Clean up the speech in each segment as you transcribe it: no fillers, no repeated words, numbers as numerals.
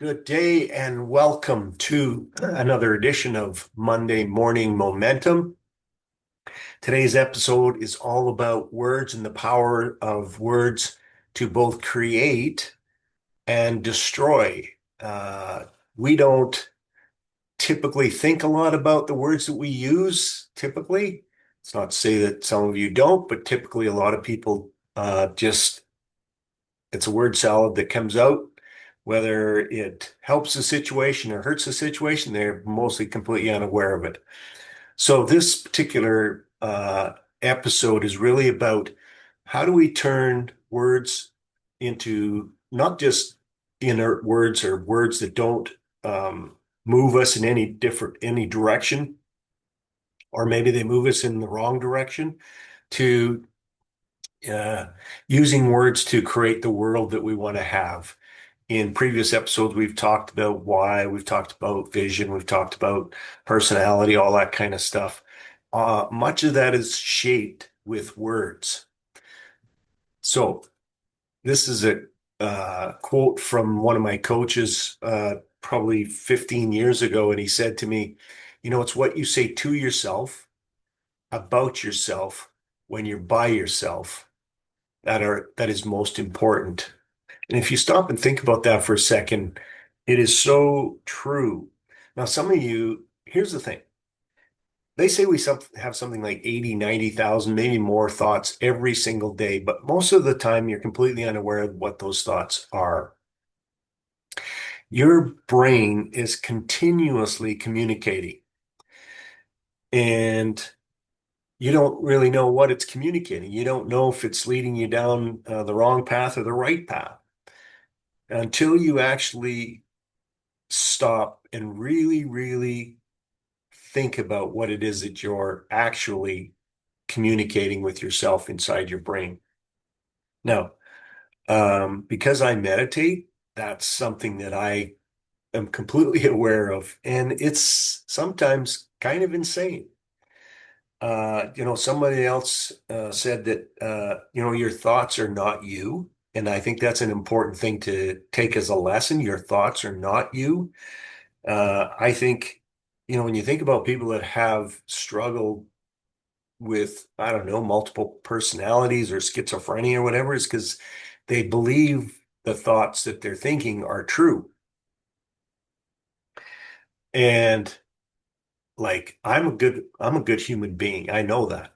Good day and welcome to another edition of Monday Morning Momentum. Today's episode is all about words and the power of words to both create and destroy. We don't typically think a lot about the words that we use, typically. It's not to say that some of you don't, but typically a lot of people it's a word salad that comes out. Whether it helps the situation or hurts the situation, they're mostly completely unaware of it. So this particular episode is really about how do we turn words into not just inert words or words that don't move us in any direction, or maybe they move us in the wrong direction, to uh, using words to create the world that we want to have. In previous episodes, we've talked about why, we've talked about vision, we've talked about personality, all that kind of stuff. Much of that is shaped with words. So this is a quote from one of my coaches, probably 15 years ago, and he said to me, it's what you say to yourself about yourself when you're by yourself that is most important. And if you stop and think about that for a second, it is so true. Now, some of you, here's the thing. They say we have something like 80, 90,000, maybe more thoughts every single day, but most of the time you're completely unaware of what those thoughts are. Your brain is continuously communicating, and you don't really know what it's communicating. You don't know if it's leading you down the wrong path or the right path until you actually stop and really, really think about what it is that you're actually communicating with yourself inside your brain. Now, because I meditate, that's something that I am completely aware of, and it's sometimes kind of insane. Somebody else said that, your thoughts are not you. And I think that's an important thing to take as a lesson. Your thoughts are not you. I think, when you think about people that have struggled with, I don't know, multiple personalities or schizophrenia or whatever, it's because they believe the thoughts that they're thinking are true. And like, I'm a good human being. I know that.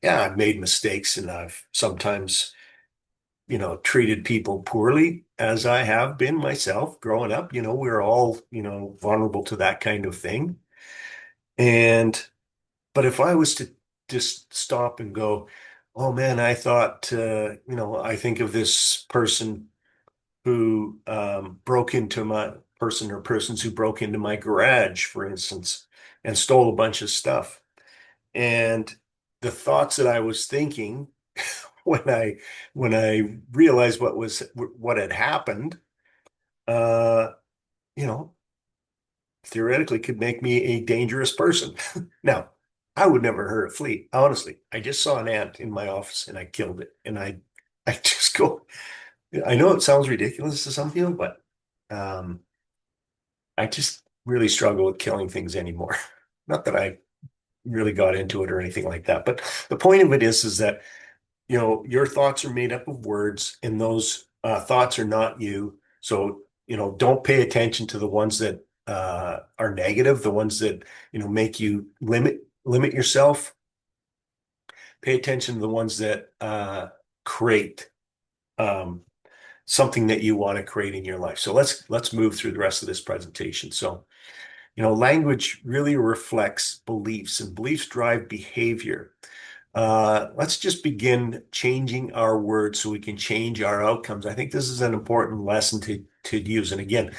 Yeah, I've made mistakes and I've sometimes, treated people poorly as I have been myself growing up. We're all, vulnerable to that kind of thing. And But if I was to just stop and go, oh man, I thought, I think of this person who broke into my person or persons who broke into my garage, for instance, and stole a bunch of stuff. And the thoughts that I was thinking when I realized what had happened, uh, you know, theoretically could make me a dangerous person. Now, I would never hurt a flea. Honestly, I just saw an ant in my office and I killed it. And I just go, I know it sounds ridiculous to some people, but um, I just really struggle with killing things anymore. Not that I really got into it or anything like that, but the point of it is that, your thoughts are made up of words and those thoughts are not you. So, don't pay attention to the ones that are negative, the ones that, make you limit yourself. Pay attention to the ones that create um, something that you want to create in your life. So let's move through the rest of this presentation. So, language really reflects beliefs, and beliefs drive behavior. Let's just begin changing our words so we can change our outcomes. I think this is an important lesson to use. And again,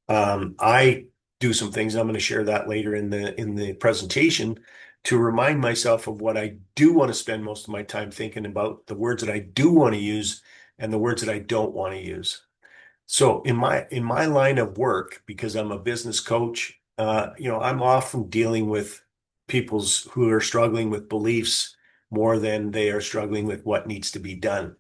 I do some things. I'm going to share that later in the presentation to remind myself of what I do want to spend most of my time thinking about, the words that I do want to use and the words that I don't want to use. So in my line of work, because I'm a business coach, I'm often dealing with people's who are struggling with beliefs more than they are struggling with what needs to be done.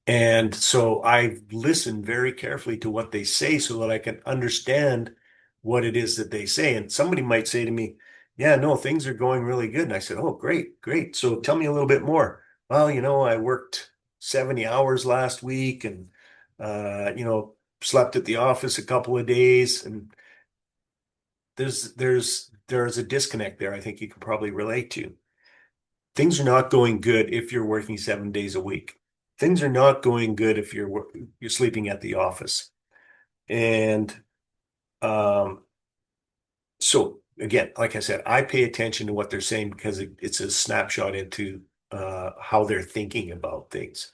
And so I listen very carefully to what they say so that I can understand what it is that they say. And somebody might say to me, yeah, no, things are going really good. And I said, oh, great, great. So tell me a little bit more. Well, I worked 70 hours last week and, slept at the office a couple of days. And there's a disconnect there I think you can probably relate to. Things are not going good if you're working 7 days a week. Things are not going good if you're sleeping at the office. And um, so again, like I said, I pay attention to what they're saying because it's a snapshot into how they're thinking about things.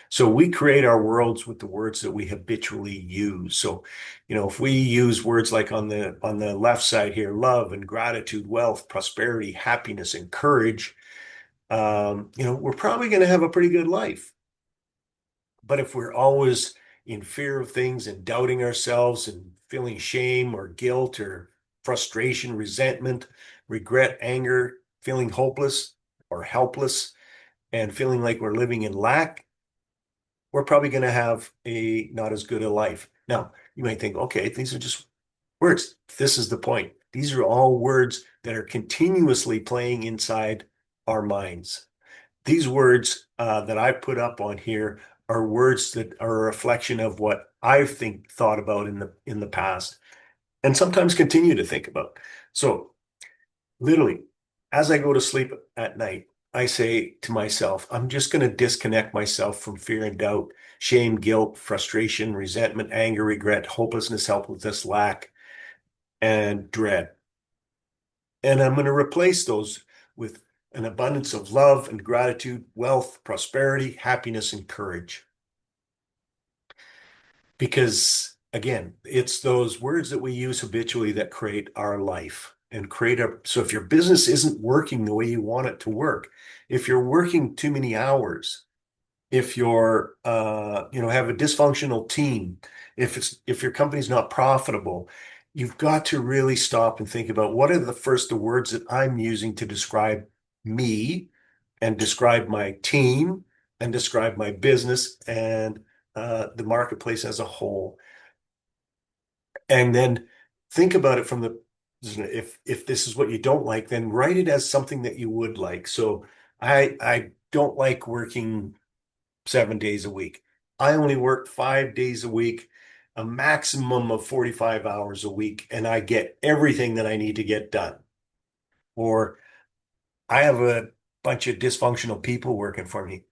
So we create our worlds with the words that we habitually use. So, if we use words like on the left side here, love and gratitude, wealth, prosperity, happiness, and courage, we're probably going to have a pretty good life. But if we're always in fear of things and doubting ourselves and feeling shame or guilt or frustration, resentment, regret, anger, feeling hopeless or helpless, and feeling like we're living in lack, we're probably going to have a not as good a life. Now, you might think, okay, these are just words. This is the point. These are all words that are continuously playing inside our minds. These words that I put up on here are words that are a reflection of what I've thought about in the past, and sometimes continue to think about. So literally, as I go to sleep at night, I say to myself, I'm just going to disconnect myself from fear and doubt, shame, guilt, frustration, resentment, anger, regret, hopelessness, helplessness, lack, and dread. And I'm going to replace those with an abundance of love and gratitude, wealth, prosperity, happiness, and courage. Because again, it's those words that we use habitually that create our life and so if your business isn't working the way you want it to work, if you're working too many hours, if you're have a dysfunctional team, if your company's not profitable, you've got to really stop and think about what are the words that I'm using to describe me and describe my team and describe my business and the marketplace as a whole. And then think about it from the if this is what you don't like, then write it as something that you would like. So I don't like working 7 days a week. I only work 5 days a week, a maximum of 45 hours a week, and I get everything that I need to get done. Or I have a bunch of dysfunctional people working for me.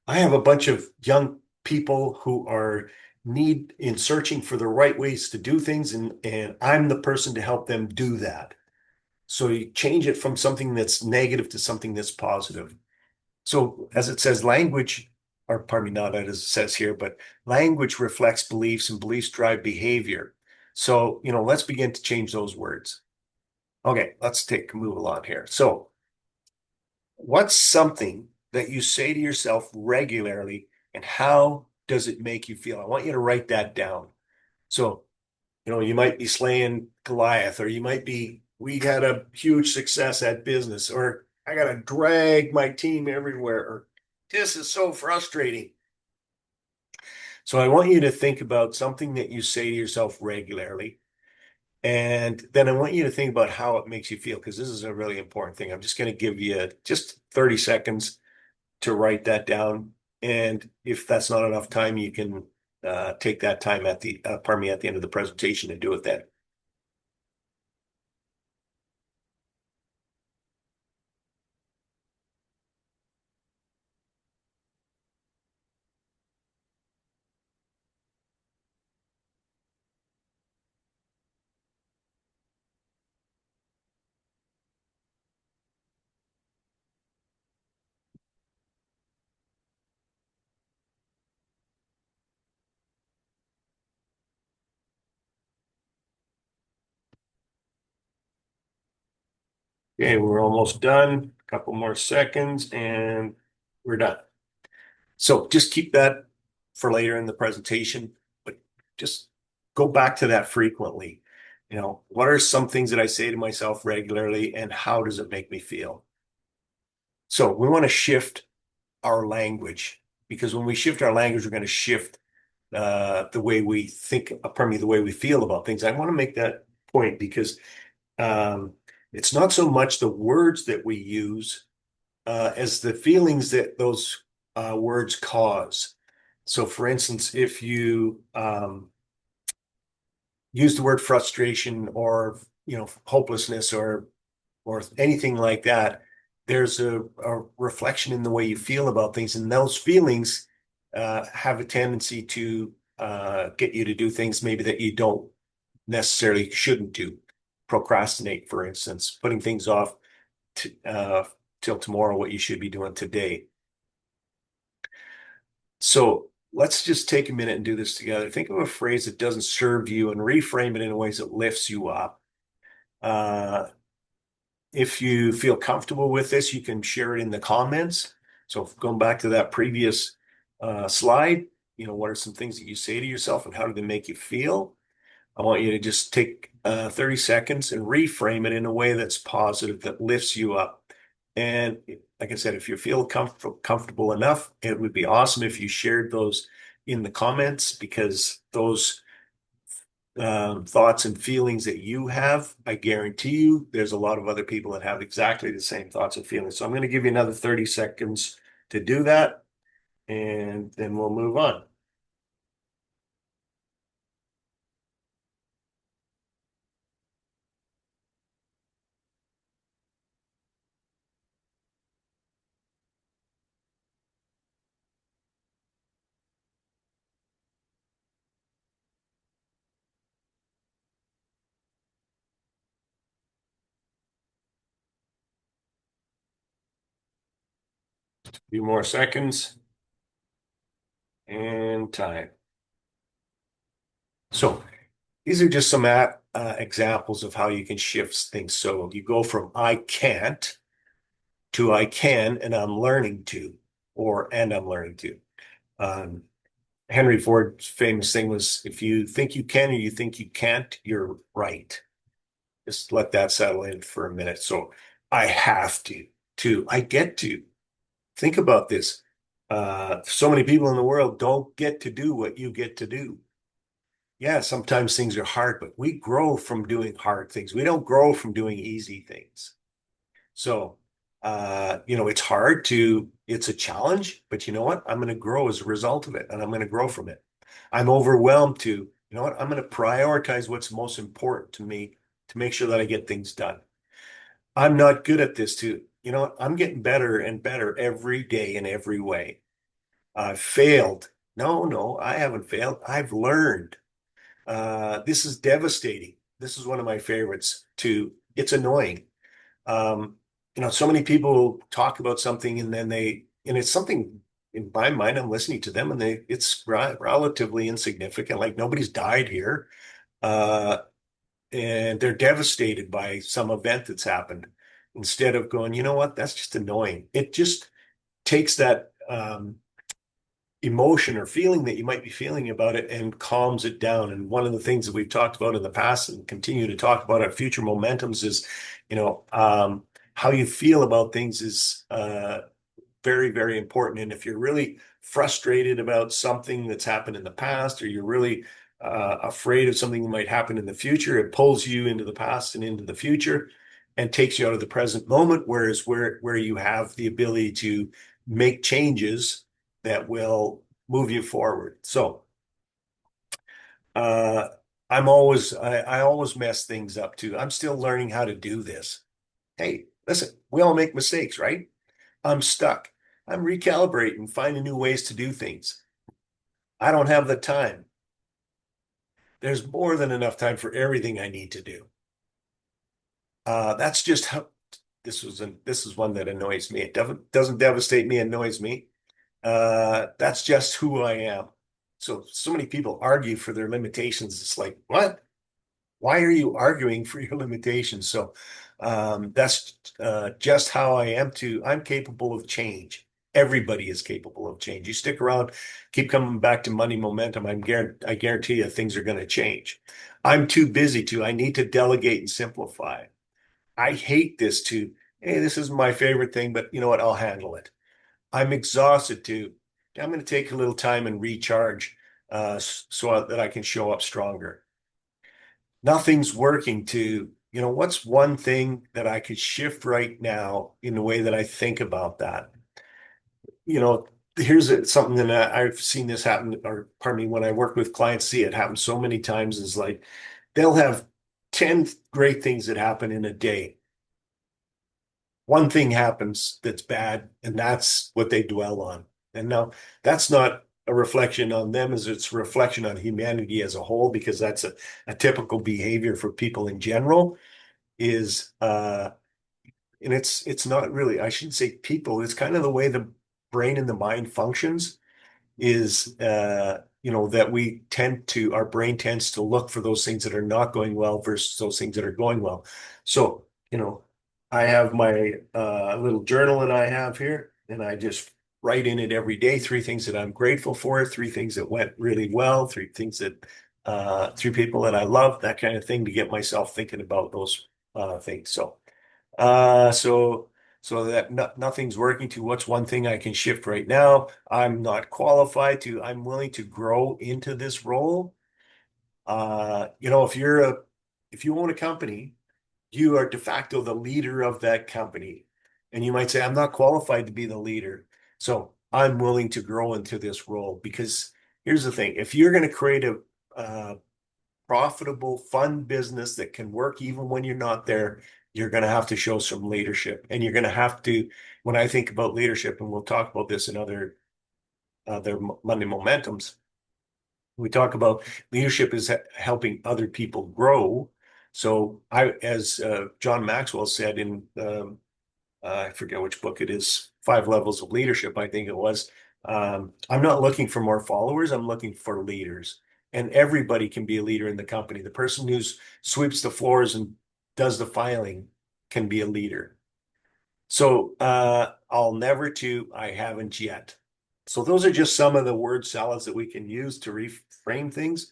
I have a bunch of young people who are need in searching for the right ways to do things, and I'm the person to help them do that. So you change it from something that's negative to something that's positive. So as it says, language, or pardon me, not as it says here, but language reflects beliefs and beliefs drive behavior. So, let's begin to change those words. Okay, let's move along here. So what's something that you say to yourself regularly and how does it make you feel? I want you to write that down. So, you might be slaying Goliath, or you might be, we had a huge success at business, or I got to drag my team everywhere, or this is so frustrating. So I want you to think about something that you say to yourself regularly. And then I want you to think about how it makes you feel, because this is a really important thing. I'm just going to give you just 30 seconds to write that down. And if that's not enough time, you can take that time at the end of the presentation and do it then. Okay, we're almost done. A couple more seconds and we're done. So just keep that for later in the presentation, but just go back to that frequently. What are some things that I say to myself regularly and how does it make me feel? So we want to shift our language. because when we shift our language, we're going to shift the way we think, pardon me, the way we feel about things. I want to make that point because um, it's not so much the words that we use as the feelings that those words cause. So, for instance, if you use the word frustration or hopelessness or anything like that, there's a reflection in the way you feel about things, and those feelings have a tendency to get you to do things maybe that you don't necessarily shouldn't do. Procrastinate, for instance, putting things off to, till tomorrow, what you should be doing today. So let's just take a minute and do this together. Think of a phrase that doesn't serve you and reframe it in ways that lifts you up. Uh, if you feel comfortable with this, you can share it in the comments. So going back to that previous slide, what are some things that you say to yourself and how do they make you feel? I want you to just take 30 seconds and reframe it in a way that's positive, that lifts you up. And like I said, if you feel comfortable enough, it would be awesome if you shared those in the comments, because those thoughts and feelings that you have, I guarantee you there's a lot of other people that have exactly the same thoughts and feelings. So I'm going to give you another 30 seconds to do that, and then we'll move on. A few more seconds and time. So these are just some examples of how you can shift things. So you go from I can't to I can and I'm learning to, or and I'm learning to. Um, Henry Ford's famous thing was, if you think you can or you think you can't, you're right. Just let that settle in for a minute. So I have to, I get to. Think about this. So many people in the world don't get to do what you get to do. Yeah, sometimes things are hard, but we grow from doing hard things. We don't grow from doing easy things. So, it's hard it's a challenge, but you know what? I'm going to grow as a result of it, and I'm going to grow from it. I'm overwhelmed to, you know what? I'm going to prioritize what's most important to me to make sure that I get things done. I'm not good at this too. You know what? I'm getting better and better every day in every way. I've failed. No, no, I haven't failed. I've learned. This is devastating. This is one of my favorites too. It's annoying. Um, so many people talk about something and then and it's something in my mind, I'm listening to them and it's relatively insignificant. Like nobody's died here. Uh, and they're devastated by some event that's happened instead of going, you know what, that's just annoying. It just takes that emotion or feeling that you might be feeling about it and calms it down. And one of the things that we've talked about in the past and continue to talk about at future momentums is, how you feel about things is very, very important. And if you're really frustrated about something that's happened in the past, or you're really afraid of something that might happen in the future, it pulls you into the past and into the future and takes you out of the present moment. Whereas where you have the ability to make changes that will move you forward. So uh, I always mess things up too. I'm still learning how to do this. Hey, listen, we all make mistakes, right? I'm stuck. I'm recalibrating, finding new ways to do things. I don't have the time. There's more than enough time for everything I need to do. That's just how this is one that annoys me. It doesn't devastate me, it annoys me. That's just who I am. So many people argue for their limitations. It's like, what? Why are you arguing for your limitations? So that's just how I am too. I'm capable of change. Everybody is capable of change. You stick around, keep coming back to money momentum. I guarantee you things are going to change. I'm too busy to. I need to delegate and simplify. I hate this too. Hey, this is my favorite thing, but you know what? I'll handle it. I'm exhausted too. I'm going to take a little time and recharge so that I can show up stronger. Nothing's working to, what's one thing that I could shift right now in the way that I think about that? You know, something that I've seen this happen, or pardon me, when I work with clients, see it happen so many times is like they'll have 10 great things that happen in a day. One thing happens that's bad, and that's what they dwell on. And now that's not a reflection on them as it's a reflection on humanity as a whole, because that's a typical behavior for people in general is and it's not really, I shouldn't say people, it's kind of the way the brain and the mind functions is that our brain tends to look for those things that are not going well versus those things that are going well. So, I have my little journal that I have here, and I just write in it every day, three things that I'm grateful for, three things that went really well, three people that I love, that kind of thing, to get myself thinking about those things. Uh, so, so that nothing's working to what's one thing I can shift right now. I'm not qualified to, I'm willing to grow into this role. If you own a company, you are de facto the leader of that company. And you might say, I'm not qualified to be the leader. So I'm willing to grow into this role because here's the thing. If you're going to create a profitable, fun business that can work even when you're not there, you're going to have to show some leadership. And you're going to have to, when I think about leadership, and we'll talk about this in other Monday Momentums, we talk about leadership is helping other people grow. So as John Maxwell said in, I forget which book it is, Five Levels of Leadership, I think it was. I'm not looking for more followers. I'm looking for leaders. And everybody can be a leader in the company. The person who sweeps the floors and does the filing can be a leader. So I'll never to, I haven't yet. So those are just some of the word salads that we can use to reframe things.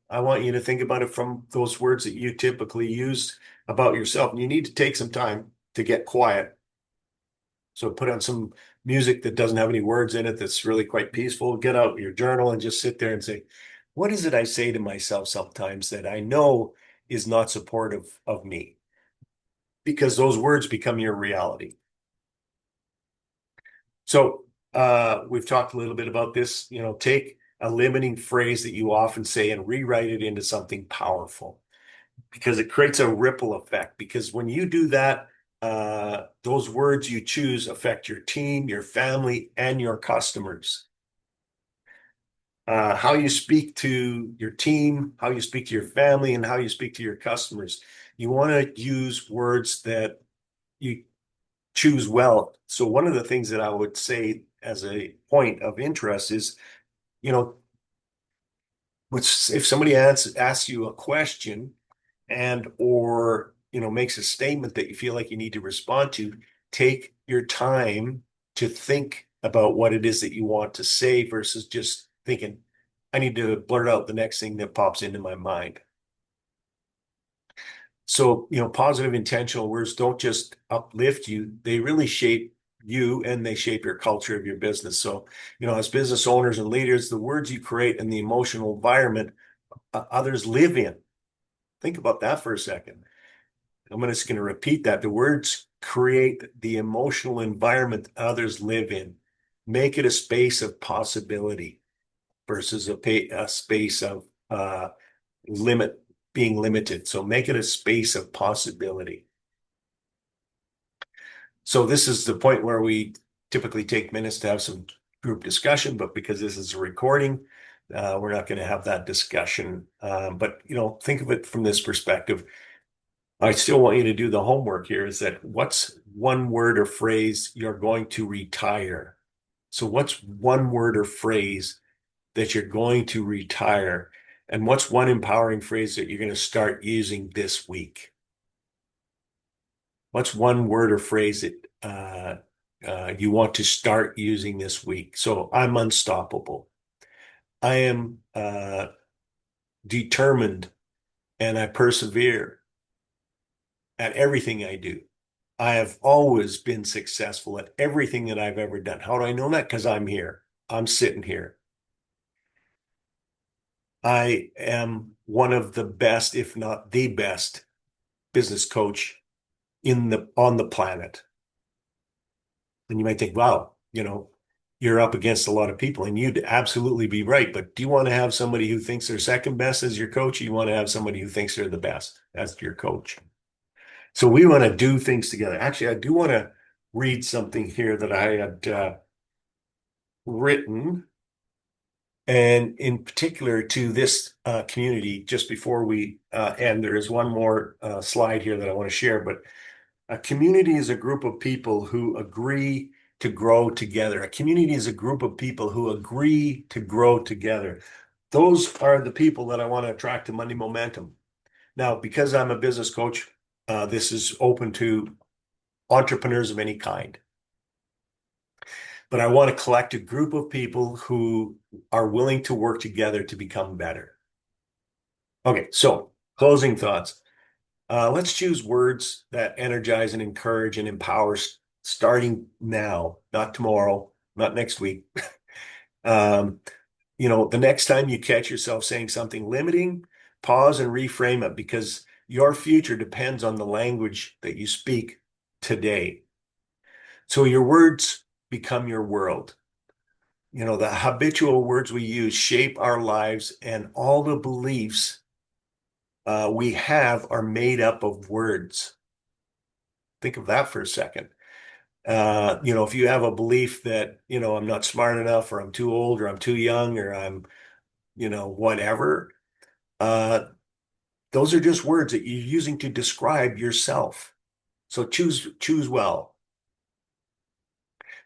I want you to think about it from those words that you typically use about yourself. And you need to take some time to get quiet. So put on some music that doesn't have any words in it that's really quite peaceful. Get out your journal and just sit there and say, what is it I say to myself sometimes that I know is not supportive of me? Because those words become your reality. So we've talked a little bit about this, take a limiting phrase that you often say and rewrite it into something powerful because it creates a ripple effect. Because when you do that, those words you choose affect your team, your family, and your customers. How you speak to your team, how you speak to your family, and how you speak to your customers. You want to use words that you choose well. So one of the things that I would say as a point of interest is, you know, if somebody asks you a question and or makes a statement that you feel like you need to respond to, take your time to think about what it is that you want to say versus just thinking, I need to blurt out the next thing that pops into my mind. So, positive intentional words don't just uplift you, they really shape you and they shape your culture of your business. So, as business owners and leaders, the words you create and the emotional environment others live in. Think about that for a second. I'm just going to repeat that. The words create the emotional environment others live in. Make it a space of possibility versus a space of limit being limited. So make it a space of possibility. So this is the point where we typically take minutes to have some group discussion, but because this is a recording, we're not going to have that discussion. But think of it from this perspective. I still want you to do the homework here is that what's one word or phrase you're going to retire? So what's one word or phrase that you're going to retire? And what's one empowering phrase that you're going to start using this week? What's one word or phrase that you want to start using this week? So I'm unstoppable. I am determined and I persevere at everything I do. I have always been successful at everything that I've ever done. How do I know that? Because I'm here. I'm sitting here. I am one of the best, if not the best, business coach in the on the planet. And you might think, wow, you're up against a lot of people, and you'd absolutely be right. But do you want to have somebody who thinks they're second best as your coach, or you want to have somebody who thinks they're the best as your coach? So we want to do things together. Actually, I do want to read something here that I had written, and in particular to this community. Just before we end, there is one more slide here that I want to share. But a community is a group of people who agree to grow together. A community is a group of people who agree to grow together. Those are the people that I want to attract to Monday Momentum. Now, because I'm a business coach, this is open to entrepreneurs of any kind. But I want to collect a group of people who are willing to work together to become better. Okay, so closing thoughts. Let's choose words that energize and encourage and empower starting now, not tomorrow, not next week. Um, the next time you catch yourself saying something limiting, pause and reframe it, because your future depends on the language that you speak today. So your words become your world. The habitual words we use shape our lives, and all the beliefs we have are made up of words. Think of that for a second. If you have a belief that, I'm not smart enough, or I'm too old, or I'm too young, or I'm, whatever, uh, those are just words that you're using to describe yourself. So choose well.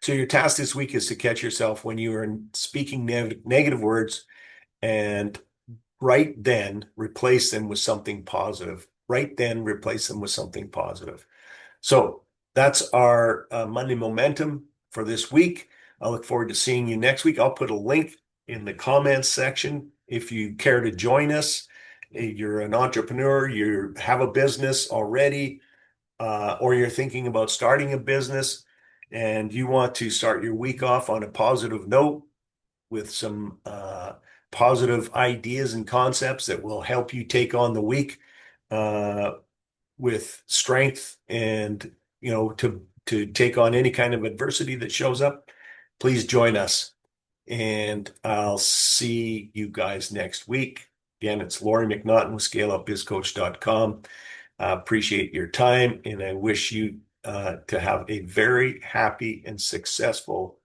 So your task this week is to catch yourself when you are speaking negative words, and right then replace them with something positive. Right then replace them with something positive. So that's our Monday Momentum for this week. I look forward to seeing you next week. I'll put a link in the comments section if you care to join us. You're an entrepreneur, you have a business already, or you're thinking about starting a business, and you want to start your week off on a positive note with some positive ideas and concepts that will help you take on the week uh, with strength, and to take on any kind of adversity that shows up, please join us. And I'll see you guys next week. Again, it's Laurie McNaughton with ScaleUpBizCoach.com. I appreciate your time, and I wish you to have a very happy and successful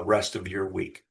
rest of your week.